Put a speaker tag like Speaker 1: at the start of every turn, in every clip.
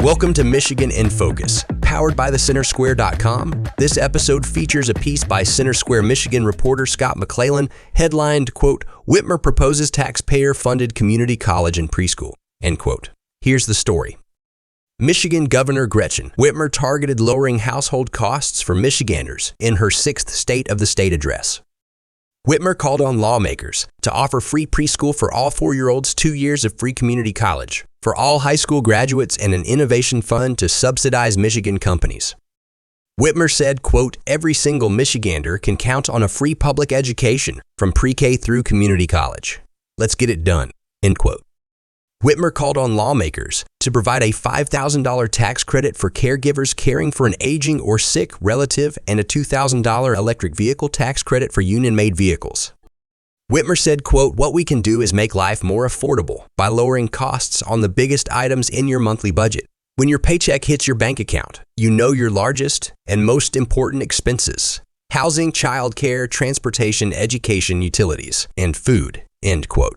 Speaker 1: Welcome to Michigan in Focus, powered by thecentersquare.com. This episode features a piece by Center Square Michigan reporter Scott McClellan, headlined, quote, "Whitmer proposes taxpayer-funded community college and preschool," end quote. Here's the story. Michigan Governor Gretchen Whitmer targeted lowering household costs for Michiganders in her 6th State of the State address. Whitmer called on lawmakers to offer free preschool for all 4-year-olds, 2 years of free community college for all high school graduates, and an innovation fund to subsidize Michigan companies. Whitmer said, quote, "Every single Michigander can count on a free public education from pre-K through community college. Let's get it done," end quote. Whitmer called on lawmakers to provide a $5,000 tax credit for caregivers caring for an aging or sick relative and a $2,000 electric vehicle tax credit for union-made vehicles. Whitmer said, quote, "What we can do is make life more affordable by lowering costs on the biggest items in your monthly budget. When your paycheck hits your bank account, you know your largest and most important expenses: housing, childcare, transportation, education, utilities, and food," end quote.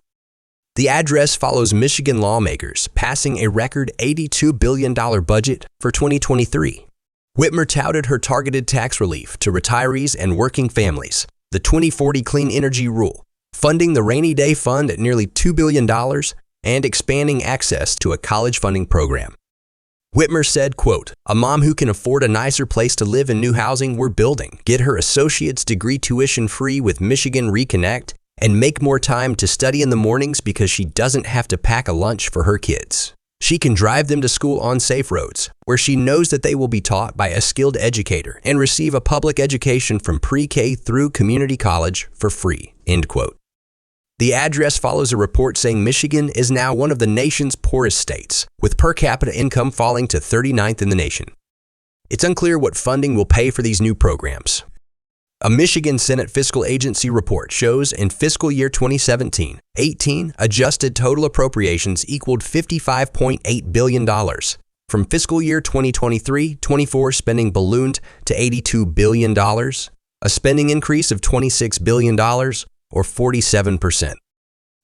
Speaker 1: The address follows Michigan lawmakers passing a record $82 billion budget for 2023. Whitmer touted her targeted tax relief to retirees and working families, the 2040 Clean Energy Rule, funding the Rainy Day Fund at nearly $2 billion, and expanding access to a college funding program. Whitmer said, quote, "A mom who can afford a nicer place to live in new housing we're building, get her associate's degree tuition free with Michigan Reconnect, and make more time to study in the mornings because she doesn't have to pack a lunch for her kids. She can drive them to school on safe roads, where she knows that they will be taught by a skilled educator and receive a public education from pre-K through community college for free," end quote. The address follows a report saying Michigan is now one of the nation's poorest states, with per capita income falling to 39th in the nation. It's unclear what funding will pay for these new programs. A Michigan Senate Fiscal Agency report shows in fiscal year 2017-18, adjusted total appropriations equaled $55.8 billion. From fiscal year 2023-24, spending ballooned to $82 billion, a spending increase of $26 billion, or 47%.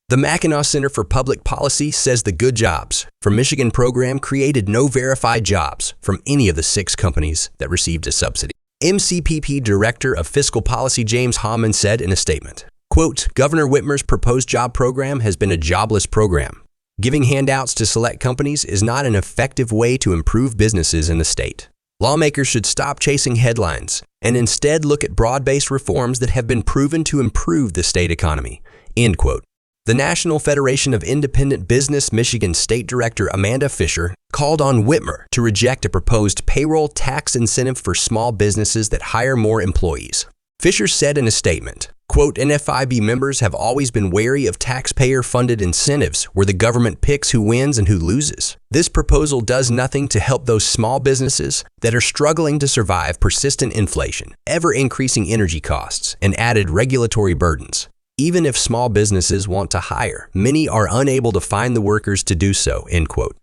Speaker 1: The Mackinac Center for Public Policy says the Good Jobs for Michigan program created no verified jobs from any of the 6 companies that received a subsidy. MCPP Director of Fiscal Policy James Hammond said in a statement, quote, "Governor Whitmer's proposed job program has been a jobless program. Giving handouts to select companies is not an effective way to improve businesses in the state. Lawmakers should stop chasing headlines and instead look at broad-based reforms that have been proven to improve the state economy," end quote. The National Federation of Independent Business Michigan State Director Amanda Fisher called on Whitmer to reject a proposed payroll tax incentive for small businesses that hire more employees. Fisher said in a statement, quote, "NFIB members have always been wary of taxpayer-funded incentives where the government picks who wins and who loses. This proposal does nothing to help those small businesses that are struggling to survive persistent inflation, ever-increasing energy costs, and added regulatory burdens. Even if small businesses want to hire, many are unable to find the workers to do so," end quote.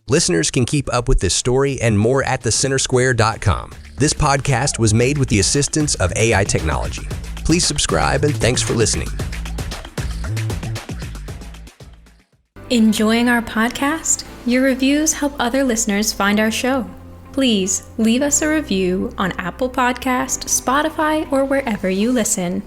Speaker 1: Listeners can keep up with this story and more at thecentersquare.com. This podcast was made with the assistance of AI technology. Please subscribe, and thanks for listening.
Speaker 2: Enjoying our podcast? Your reviews help other listeners find our show. Please leave us a review on Apple Podcast, Spotify, or wherever you listen.